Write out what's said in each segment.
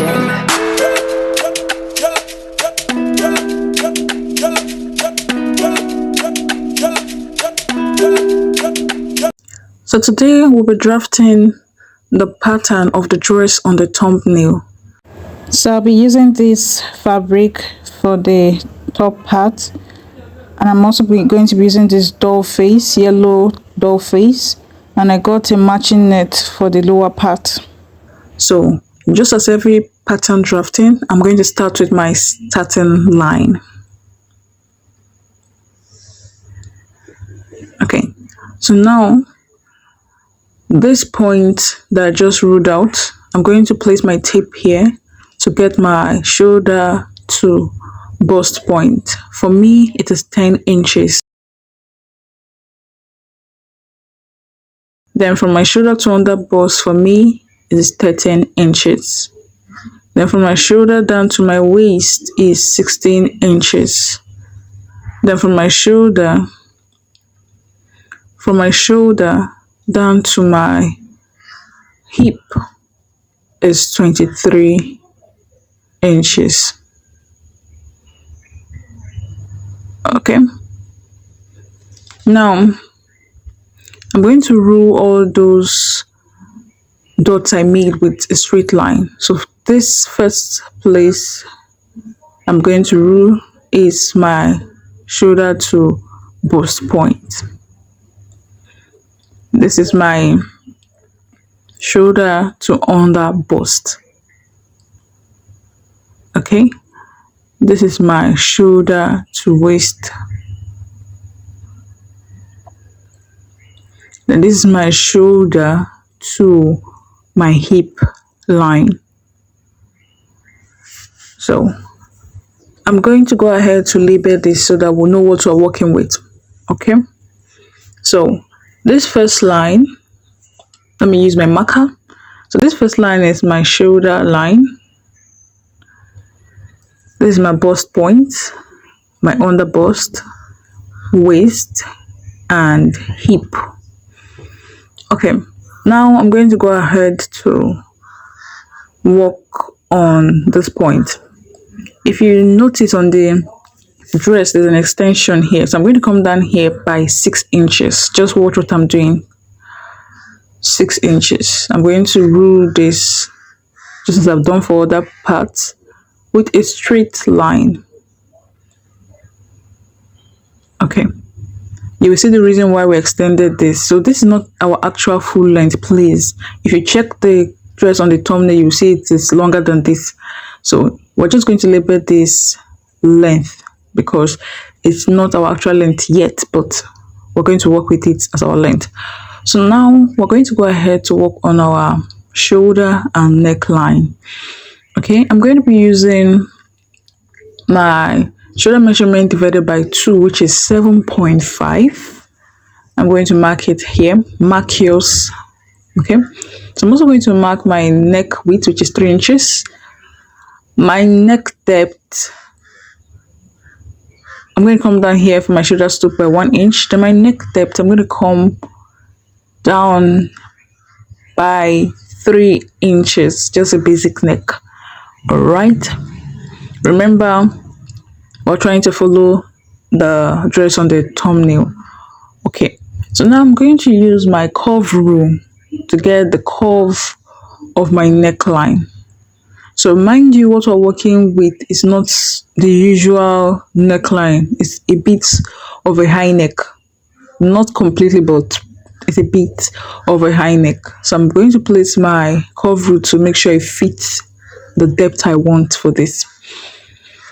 legend. So today we'll be drafting the pattern of the dress on the thumbnail. So I'll be using this fabric for the top part, and I'm also going to be using this doll face, yellow doll face, and I got a matching net for the lower part. So just as every pattern drafting, I'm going to start with my starting line. Okay, so now this point that I just ruled out, I'm going to place my tape here to get my shoulder to bust point. For me, it is 10 inches. Then from my shoulder to under bust, for me, it is 13 inches. Then from my shoulder down to my waist is 16 inches. Then from my shoulder down to my hip is 23 inches. Okay. Now, I'm going to rule all those dots I made with a straight line. So this first place I'm going to rule is my shoulder to bust point. This is my shoulder to under bust. Okay, this is my shoulder to waist. Then this is my shoulder to my hip line. So I'm going to go ahead to label this so that we'll know what we're working with. Okay, so this first line, let me use my marker. So this first line is my shoulder line. This is my bust point, my under bust, waist, and hip. Okay, now I'm going to go ahead to work on this point. If you notice on the dress, there's an extension here. So I'm going to come down here by 6 inches. Just watch what I'm doing. 6 inches. I'm going to rule this just as I've done for other parts with a straight line. Okay. You will see the reason why we extended this. So this is not our actual full length, please. If you check the dress on the thumbnail, you will see it is longer than this. So we're just going to label this length because it's not our actual length yet, but we're going to work with it as our length. So now we're going to go ahead to work on our shoulder and neckline. Okay, I'm going to be using my shoulder measurement divided by 2, which is 7.5. I'm going to mark it here. Mark yours. Okay, so I'm also going to mark my neck width, which is 3 inches. My neck depth, I'm going to come down here for my shoulder stoop by 1 inch. Then my neck depth, I'm going to come down by 3 inches, just a basic neck. All right, remember we're trying to follow the dress on the thumbnail. Okay, so now I'm going to use my curve rule to get the curve of my neckline. So mind you, what we're working with is not the usual neckline. It's a bit of a high neck, not completely, but it's a bit of a high neck. So I'm going to place my curve rule to make sure it fits the depth I want for this.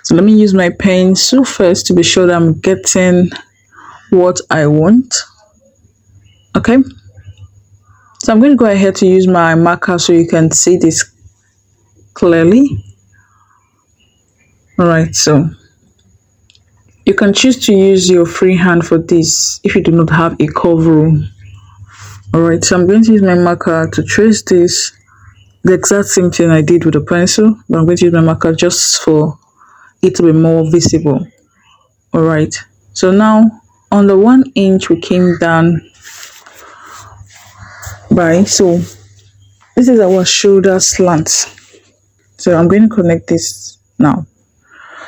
So let me use my pencil first to be sure that I'm getting what I want. Okay, so I'm going to go ahead to use my marker so you can see this clearly. All right, so you can choose to use your free hand for this if you do not have a curve rule. All right, so I'm going to use my marker to trace this, the exact same thing I did with the pencil, but I'm going to use my marker just for it to be more visible. All right, so now on the 1 inch we came down by, so this is our shoulder slant. So I'm going to connect this now.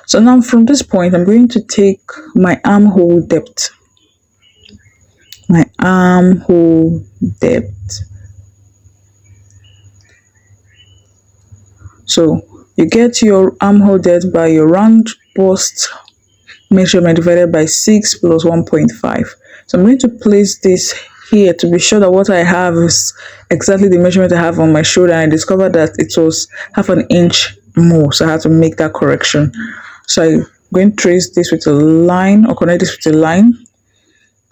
So now from this point, I'm going to take my armhole depth. My armhole depth. So you get your armhole depth by your round bust measurement divided by 6 plus 1.5. So I'm going to place this here to be sure that what I have is exactly the measurement I have on my shoulder. And I discovered that it was half an inch more, so I had to make that correction. So I'm going to trace this with a line, or connect this with a line.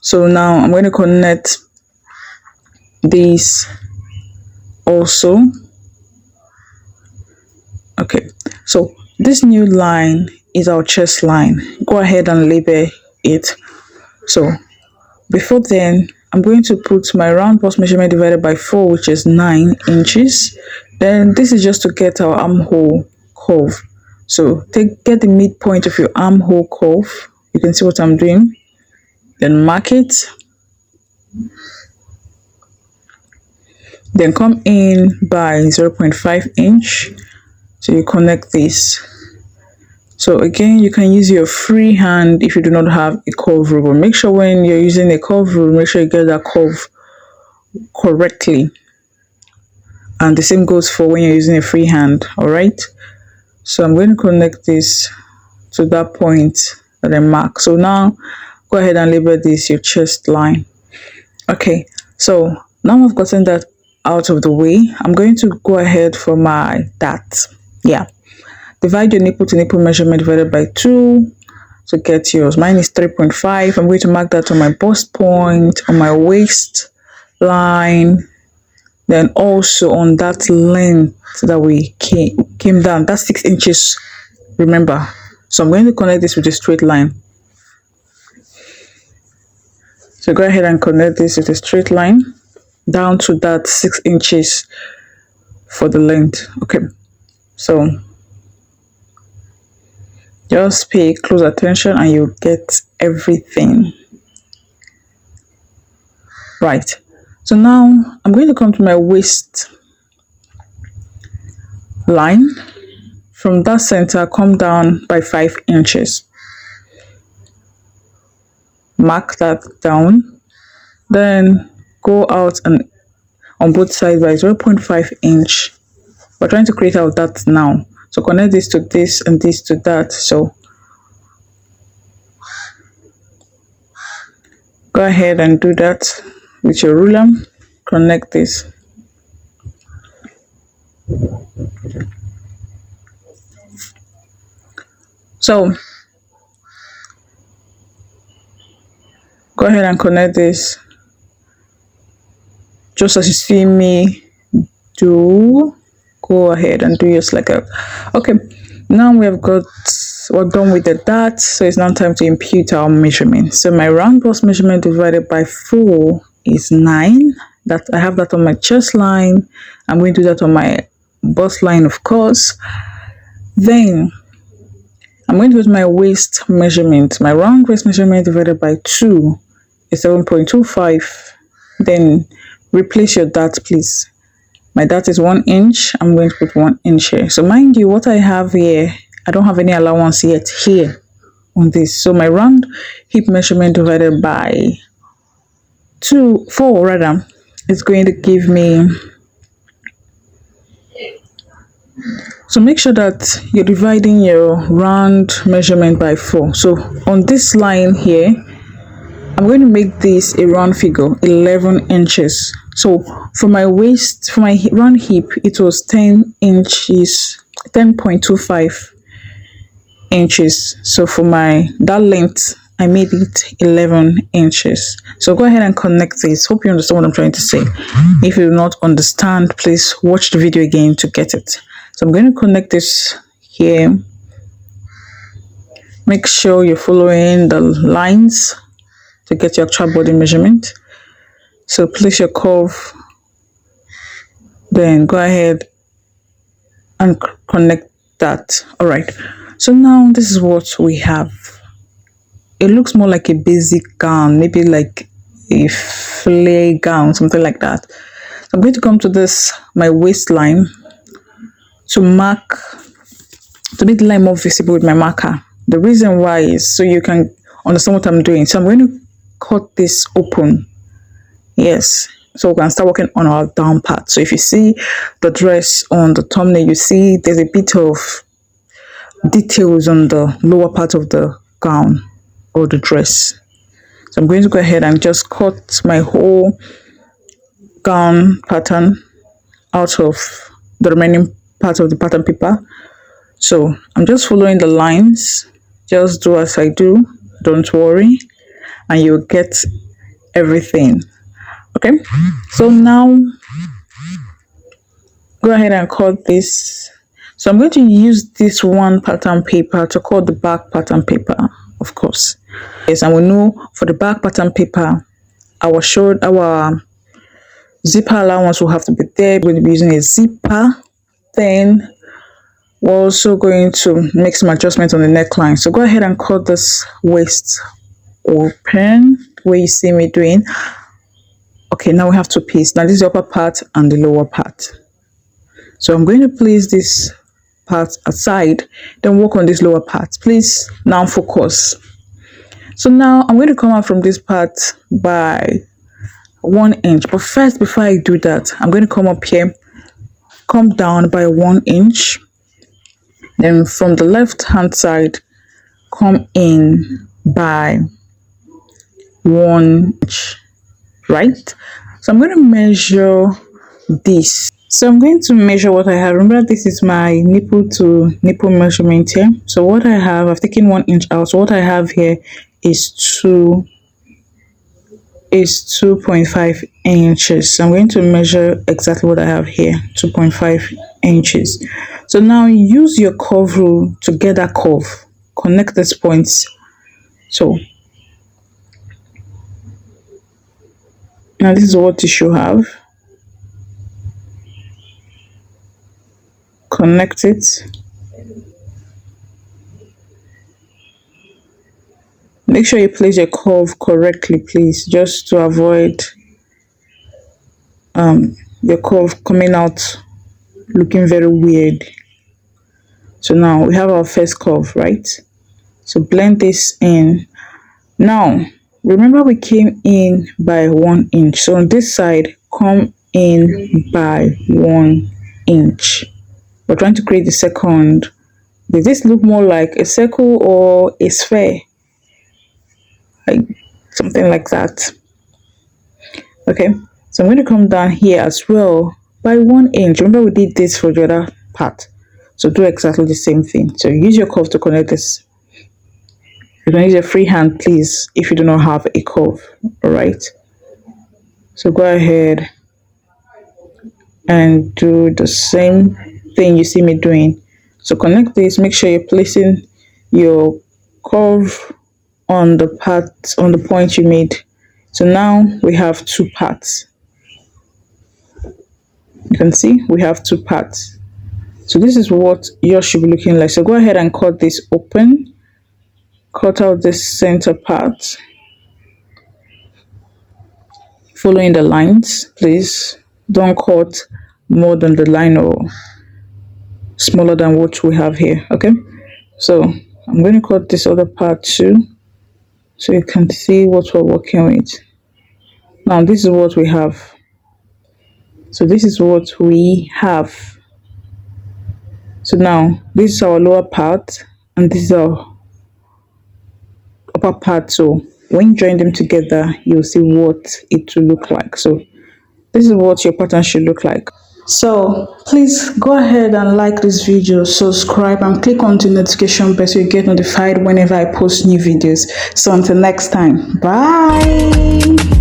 So now I'm going to connect this also. Okay, so this new line is our chest line. Go ahead and label it. So before then, I'm going to put my round bust measurement divided by 4, which is 9 inches. Then this is just to get our armhole curve. So get the midpoint of your armhole curve. You can see what I'm doing. Then mark it. Then come in by 0.5 inch. So you connect this. So again, you can use your free hand if you do not have a curve rule. But make sure when you're using a curve rule, make sure you get that curve correctly. And the same goes for when you're using a free hand, all right? So I'm going to connect this to that point that I mark. So now go ahead and label this your chest line. Okay, so now I've gotten that out of the way. I'm going to go ahead for my dart. Yeah. Divide your nipple to nipple measurement divided by 2 to get yours. Mine is 3.5. I'm going to mark that on my bust point, on my waist line, then also on that length that we came down. That's 6 inches, remember. So I'm going to connect this with a straight line. So go ahead and connect this with a straight line down to that 6 inches for the length. Okay, so just pay close attention and you'll get everything. Right. So now I'm going to come to my waist line. From that center, come down by 5 inches. Mark that down. Then go out and on both sides by 0.5 inch. We're trying to create out that now. So connect this to this and this to that. So go ahead and do that with your ruler. Connect this. So go ahead and connect this just as you see me do. Go ahead and do yours like that. Okay, now we're done with the dart, so it's now time to impute our measurement. So my round bust measurement divided by 4 is 9. That I have that on my chest line. I'm going to do that on my bust line, of course. Then I'm going to use my waist measurement. My round waist measurement divided by 2 is 7.25. Then replace your dart, please. My dart is 1 inch. I'm going to put 1 inch here. So mind you, what I have here, I don't have any allowance yet here on this. So my round hip measurement divided by 4 rather, is going to give me. So make sure that you're dividing your round measurement by 4. So on this line here, I'm going to make this a round figure, 11 inches. So for my waist, for my round hip, it was 10 inches, 10.25 inches. So for that length, I made it 11 inches. So go ahead and connect this. Hope you understand what I'm trying to say. If you do not understand, please watch the video again to get it. So I'm going to connect this here. Make sure you're following the lines to get your actual body measurement. So place your curve, then go ahead and connect that. All right, so now this is what we have. It looks more like a basic gown, maybe like a flare gown, something like that. So I'm going to come to this, my waistline, to make the line more visible with my marker. The reason why is so you can understand what I'm doing. So I'm going to cut this open. Yes. So we can start working on our down part. So if you see the dress on the thumbnail, you see there's a bit of details on the lower part of the gown or the dress. So I'm going to go ahead and just cut my whole gown pattern out of the remaining part of the pattern paper. So I'm just following the lines. Just do as I do, don't worry, and you'll get everything. Okay, so now go ahead and cut this. So I'm going to use this one pattern paper to cut the back pattern paper, of course. Yes, and we know for the back pattern paper, our zipper allowance will have to be there. We're going to be using a zipper. Then we're also going to make some adjustments on the neckline. So go ahead and cut this waist open where you see me doing. Okay, now we have two pieces. Now this is the upper part and the lower part. So I'm going to place this part aside, then work on this lower part. Please now focus. So now I'm going to come out from this part by 1 inch. But first, before I do that, I'm going to come up here, come down by 1 inch. Then from the left hand side, come in by 1 inch. Right? So I'm going to measure this. So I'm going to measure what I have. Remember, this is my nipple to nipple measurement here. So what I have, I've taken 1 inch out. So what I have here is 2.5 inches. So I'm going to measure exactly what I have here, 2.5 inches. So now use your curve rule to get that curve. Connect these points. So now this is what you should have. Connect it. Make sure you place your curve correctly, please, just to avoid your curve coming out looking very weird. So now we have our first curve, right? So blend this in. Now remember we came in by 1 inch. So on this side, come in by 1 inch. We're trying to create the second. Does this look more like a circle or a sphere? Like something like that. Okay, so I'm going to come down here as well by 1 inch. Remember we did this for the other part. So do exactly the same thing. So use your curve to connect this. You can use a free hand, please, if you do not have a curve. All right. So go ahead and do the same thing you see me doing. So connect this. Make sure you're placing your curve on the point you made. So now we have two parts. You can see we have two parts. So this is what yours should be looking like. So go ahead and cut this open. Cut out this center part. Following the lines, please. Don't cut more than the line or smaller than what we have here. Okay. So I'm going to cut this other part too, so you can see what we're working with. Now this is what we have. So this is what we have. So now this is our lower part and this is our upper part. So when you join them together, you'll see what it will look like. So this is what your pattern should look like. So please go ahead and like this video, subscribe, and click on the notification bell so you get notified whenever I post new videos. So until next time, bye.